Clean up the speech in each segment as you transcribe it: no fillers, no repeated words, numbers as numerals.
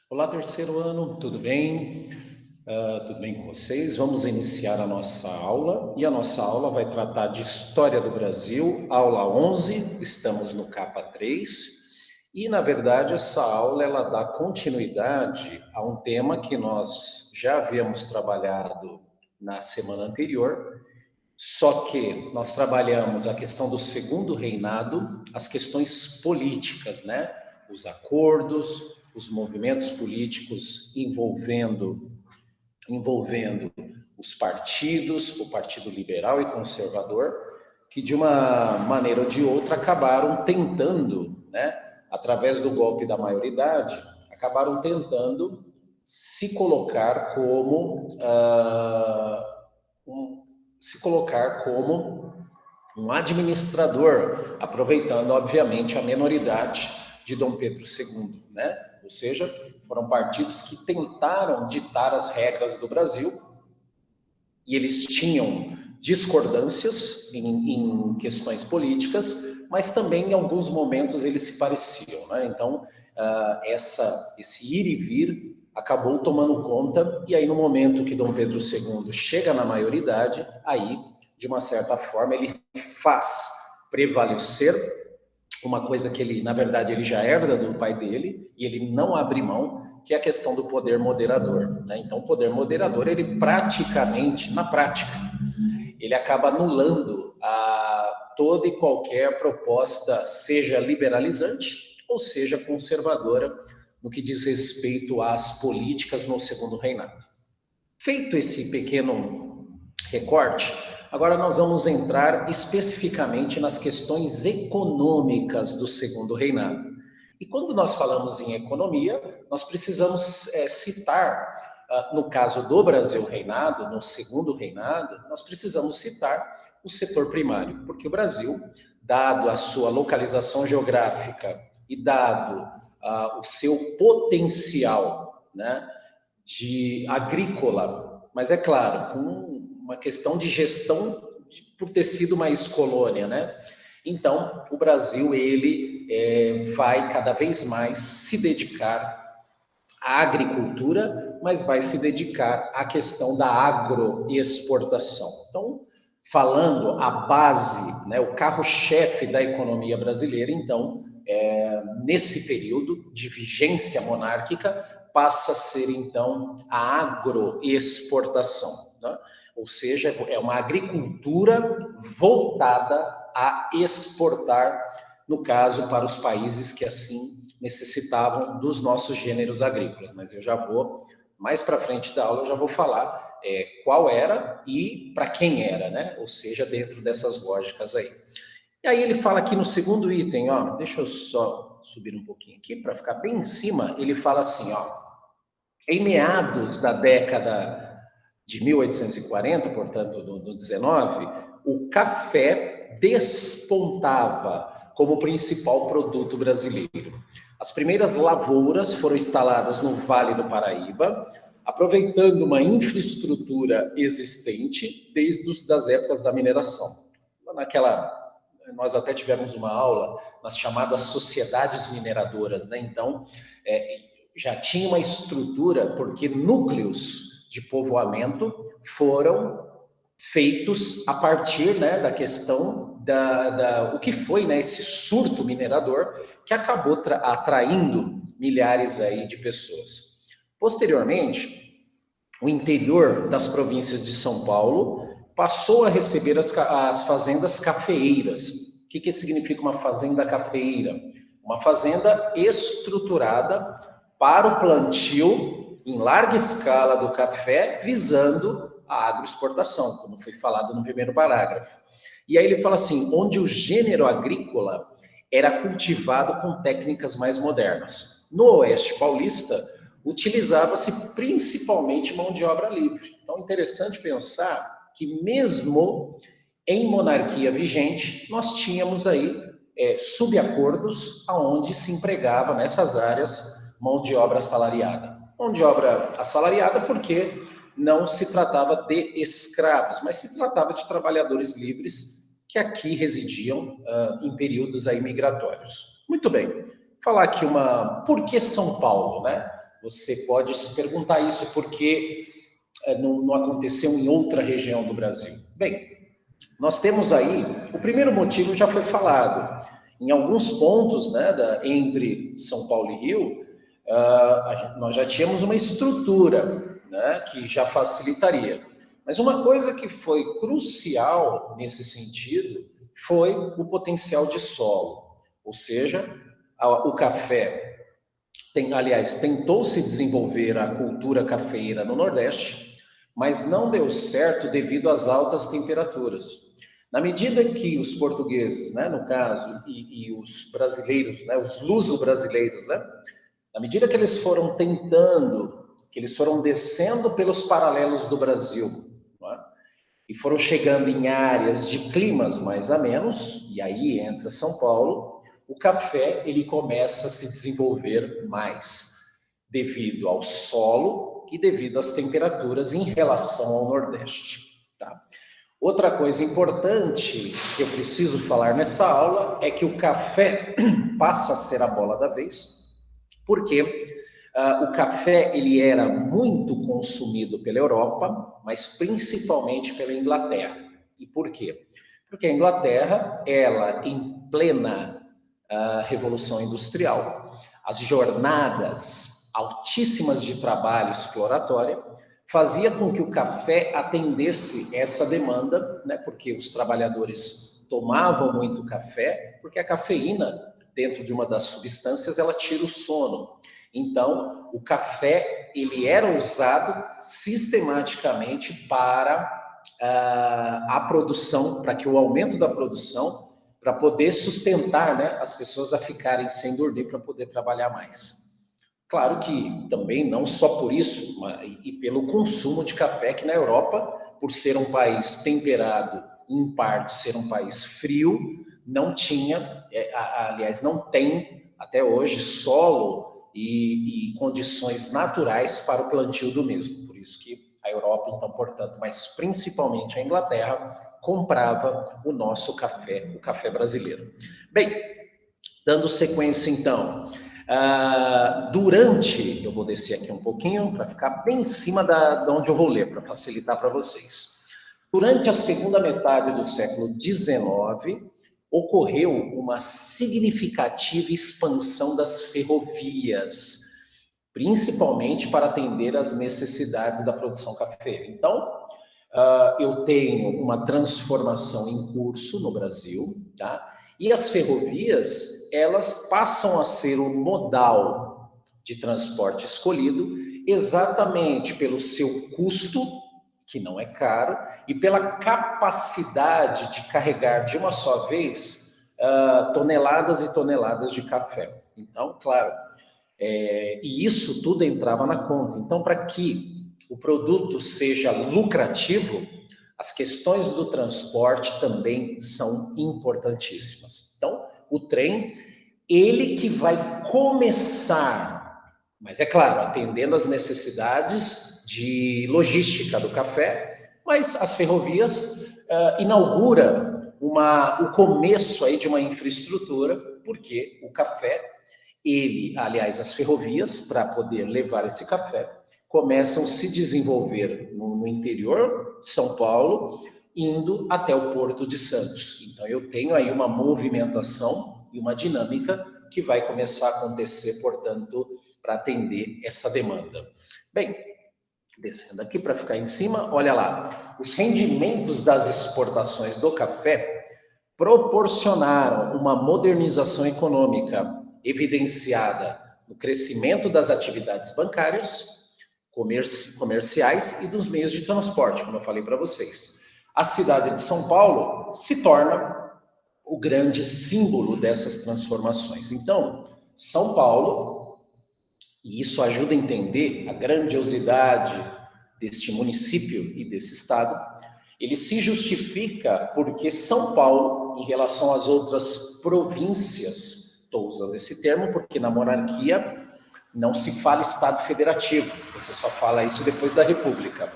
Olá, terceiro ano, tudo bem? Tudo bem com vocês? Vamos iniciar a nossa aula e a nossa aula vai tratar de História do Brasil, aula 11, estamos no capa 3 e, na verdade, essa aula ela dá continuidade a um tema que nós já havíamos trabalhado na semana anterior, só que nós trabalhamos a questão do segundo reinado, as questões políticas, né? Os acordos, os movimentos políticos envolvendo os partidos, o Partido Liberal e Conservador, que de uma maneira ou de outra acabaram tentando, né, através do golpe da maioridade, acabaram tentando se colocar como um, se colocar como um administrador, aproveitando, obviamente, a menoridade de Dom Pedro II, né? Ou seja, foram partidos que tentaram ditar as regras do Brasil e eles tinham discordâncias em questões políticas, mas também em alguns momentos eles se pareciam, né? Então, esse ir e vir acabou tomando conta, e aí no momento que Dom Pedro II chega na maioridade, aí, de uma certa forma, ele faz prevalecer uma coisa que ele, na verdade, ele já herda do pai dele e ele não abre mão, que é a questão do poder moderador, né? Então, o poder moderador, ele praticamente, na prática, ele acaba anulando toda e qualquer proposta, seja liberalizante ou seja conservadora, no que diz respeito às políticas no segundo reinado. Feito esse pequeno recorte, agora nós vamos entrar especificamente nas questões econômicas do segundo reinado. E quando nós falamos em economia, nós precisamos citar, no caso do Brasil reinado, no segundo reinado, nós precisamos citar o setor primário, porque o Brasil, dado a sua localização geográfica e dado o seu potencial, né, de agrícola, mas é claro, com uma questão de gestão por ter sido uma ex-colônia, né? Então, o Brasil ele vai cada vez mais se dedicar à agricultura, mas vai se dedicar à questão da agroexportação. Então, falando a base, né, o carro-chefe da economia brasileira, então, nesse período de vigência monárquica, passa a ser, então, a agroexportação, né? Ou seja, é uma agricultura voltada a exportar, no caso, para os países que assim necessitavam dos nossos gêneros agrícolas. Mas eu já vou, mais para frente da aula, eu já vou falar qual era e para quem era, né? Ou seja, dentro dessas lógicas aí. E aí ele fala aqui no segundo item, ó, deixa eu só subir um pouquinho aqui para ficar bem em cima, ele fala assim, ó, em meados da década de 1840, portanto, do 19, o café despontava como principal produto brasileiro. As primeiras lavouras foram instaladas no Vale do Paraíba, aproveitando uma infraestrutura existente desde as épocas da mineração. Nós até tivemos uma aula nas chamadas sociedades mineradoras, né? Então, já tinha uma estrutura, porque núcleos de povoamento foram feitos a partir, né, da questão o que foi, né, esse surto minerador que acabou atraindo milhares aí de pessoas. Posteriormente, o interior das províncias de São Paulo passou a receber as fazendas cafeeiras. O que significa uma fazenda cafeeira? Uma fazenda estruturada para o plantio em larga escala do café, visando a agroexportação, como foi falado no primeiro parágrafo. E aí ele fala assim, onde o gênero agrícola era cultivado com técnicas mais modernas. No Oeste Paulista, utilizava-se principalmente mão de obra livre. Então, é interessante pensar que mesmo em monarquia vigente, nós tínhamos aí subacordos aonde se empregava nessas áreas mão de obra assalariada. Mão de obra assalariada porque não se tratava de escravos, mas se tratava de trabalhadores livres que aqui residiam em períodos aí migratórios. Muito bem, falar aqui por que São Paulo, né? Você pode se perguntar isso porque não aconteceu em outra região do Brasil. Bem, nós temos aí, o primeiro motivo já foi falado. Em alguns pontos, né, entre São Paulo e Rio, nós já tínhamos uma estrutura, né, que já facilitaria. Mas uma coisa que foi crucial nesse sentido foi o potencial de solo. Ou seja, o café tentou se desenvolver a cultura cafeeira no Nordeste, mas não deu certo devido às altas temperaturas. Na medida que os portugueses, né, no caso, e os brasileiros, né, os luso-brasileiros, né, na medida que eles foram tentando, que eles foram descendo pelos paralelos do Brasil, né, e foram chegando em áreas de climas mais amenos, e aí entra São Paulo, o café ele começa a se desenvolver mais, devido ao solo e devido às temperaturas em relação ao Nordeste. Tá? Outra coisa importante que eu preciso falar nessa aula é que o café passa a ser a bola da vez, porque o café ele era muito consumido pela Europa, mas principalmente pela Inglaterra. E por quê? Porque a Inglaterra, ela em plena Revolução Industrial, as jornadas altíssimas de trabalho exploratório fazia com que o café atendesse essa demanda, né? Porque os trabalhadores tomavam muito café, porque a cafeína, dentro de uma das substâncias, ela tira o sono. Então, o café ele era usado sistematicamente para a produção, para que o aumento da produção, para poder sustentar, né, as pessoas a ficarem sem dormir para poder trabalhar mais. Claro que também não só por isso, mas, e pelo consumo de café, que na Europa, por ser um país temperado, em parte ser um país frio, não tinha, aliás, não tem até hoje solo e condições naturais para o plantio do mesmo. Por isso que a Europa, então, portanto, mas principalmente a Inglaterra, comprava o nosso café, o café brasileiro. Bem, dando sequência, então, eu vou descer aqui um pouquinho para ficar bem em cima de onde eu vou ler, para facilitar para vocês. Durante a segunda metade do século XIX, ocorreu uma significativa expansão das ferrovias, principalmente para atender às necessidades da produção cafeeira. Então, eu tenho uma transformação em curso no Brasil, tá? E as ferrovias, elas passam a ser o modal de transporte escolhido exatamente pelo seu custo, que não é caro, e pela capacidade de carregar de uma só vez toneladas e toneladas de café. Então, claro, e isso tudo entrava na conta. Então, para que o produto seja lucrativo, as questões do transporte também são importantíssimas. Então, o trem, ele que vai começar, mas é claro, atendendo às necessidades de logística do café, mas as ferrovias inaugura o começo aí de uma infraestrutura, porque o café, aliás, as ferrovias, para poder levar esse café, começam a se desenvolver no interior de São Paulo, indo até o Porto de Santos. Então, eu tenho aí uma movimentação e uma dinâmica que vai começar a acontecer, portanto, para atender essa demanda. Bem, descendo aqui para ficar em cima, olha lá. Os rendimentos das exportações do café proporcionaram uma modernização econômica evidenciada no crescimento das atividades bancárias, comerciais e dos meios de transporte, como eu falei para vocês. A cidade de São Paulo se torna o grande símbolo dessas transformações. Então, São Paulo, e isso ajuda a entender a grandiosidade deste município e desse estado, ele se justifica porque São Paulo, em relação às outras províncias, estou usando esse termo porque na monarquia não se fala Estado federativo, você só fala isso depois da República.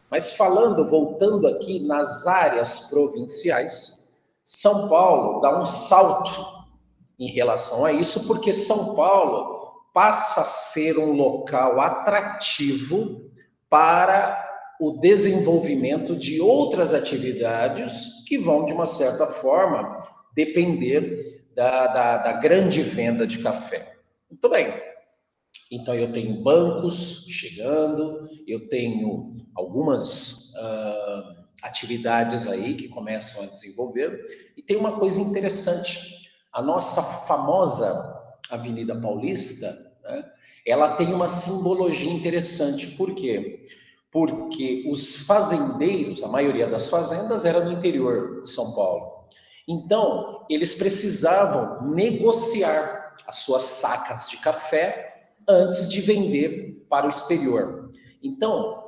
Mas voltando aqui nas áreas provinciais, São Paulo dá um salto em relação a isso, porque São Paulo passa a ser um local atrativo para o desenvolvimento de outras atividades que vão, de uma certa forma, depender da grande venda de café. Muito bem. Então, eu tenho bancos chegando, eu tenho algumas atividades aí que começam a desenvolver. E tem uma coisa interessante. A nossa famosa Avenida Paulista, né, ela tem uma simbologia interessante. Por quê? Porque os fazendeiros, a maioria das fazendas era no interior de São Paulo. Então, eles precisavam negociar as suas sacas de café antes de vender para o exterior. Então,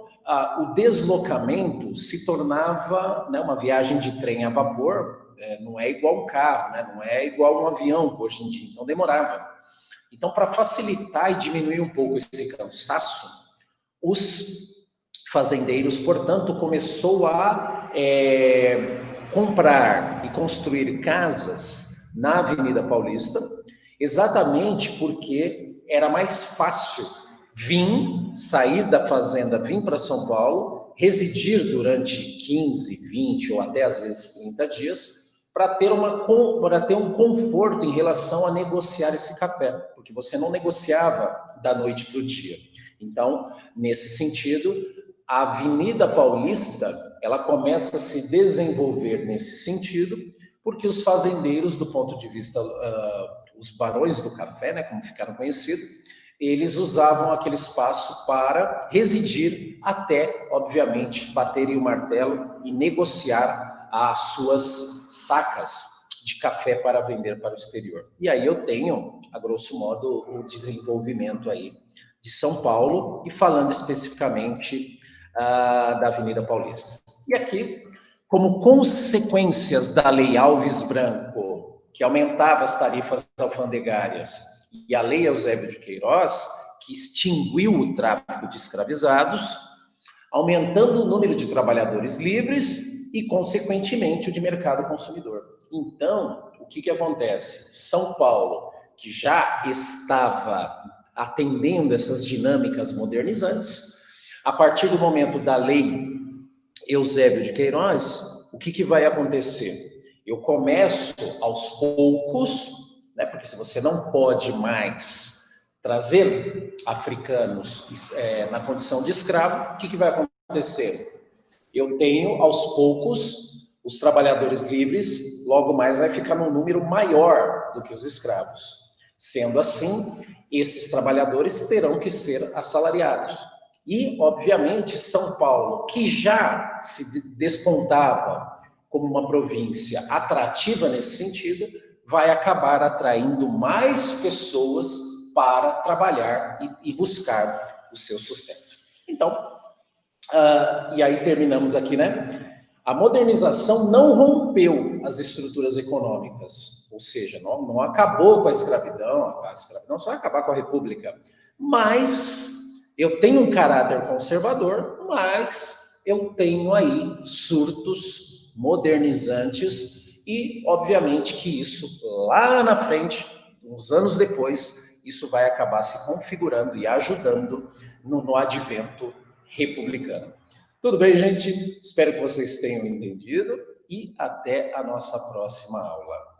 o deslocamento se tornava, né, uma viagem de trem a vapor, não é igual um carro, né, não é igual um avião hoje em dia, então demorava. Então, para facilitar e diminuir um pouco esse cansaço, os fazendeiros, portanto, começou a comprar e construir casas na Avenida Paulista, exatamente porque era mais fácil sair da fazenda, vir para São Paulo, residir durante 15, 20 ou até às vezes 30 dias, para ter um conforto em relação a negociar esse café, porque você não negociava da noite para o dia. Então, nesse sentido, a Avenida Paulista, ela começa a se desenvolver nesse sentido, porque os fazendeiros, do ponto de vista, os barões do café, né, como ficaram conhecidos, eles usavam aquele espaço para residir até, obviamente, baterem o martelo e negociar as suas sacas de café para vender para o exterior. E aí eu tenho, a grosso modo, o desenvolvimento aí de São Paulo, e falando especificamente da Avenida Paulista. E aqui, como consequências da Lei Alves Branco, que aumentava as tarifas alfandegárias, e a Lei Eusébio de Queiroz, que extinguiu o tráfico de escravizados, aumentando o número de trabalhadores livres e, consequentemente, o de mercado consumidor. Então, o que acontece? São Paulo, que já estava atendendo essas dinâmicas modernizantes, a partir do momento da Lei Eusébio de Queiroz, o que vai acontecer? Eu começo aos poucos, né, porque se você não pode mais trazer africanos na condição de escravo, o que vai acontecer? Eu tenho, aos poucos, os trabalhadores livres, logo mais vai ficar num número maior do que os escravos. Sendo assim, esses trabalhadores terão que ser assalariados. E, obviamente, São Paulo, que já se despontava como uma província atrativa nesse sentido, vai acabar atraindo mais pessoas para trabalhar e buscar o seu sustento. Então, e aí terminamos aqui, né? A modernização não rompeu as estruturas econômicas, ou seja, não acabou com a escravidão só vai acabar com a República, mas eu tenho um caráter conservador, mas eu tenho aí surtos modernizantes e, obviamente, que isso lá na frente, uns anos depois, isso vai acabar se configurando e ajudando no advento republicano. Tudo bem, gente? Espero que vocês tenham entendido e até a nossa próxima aula.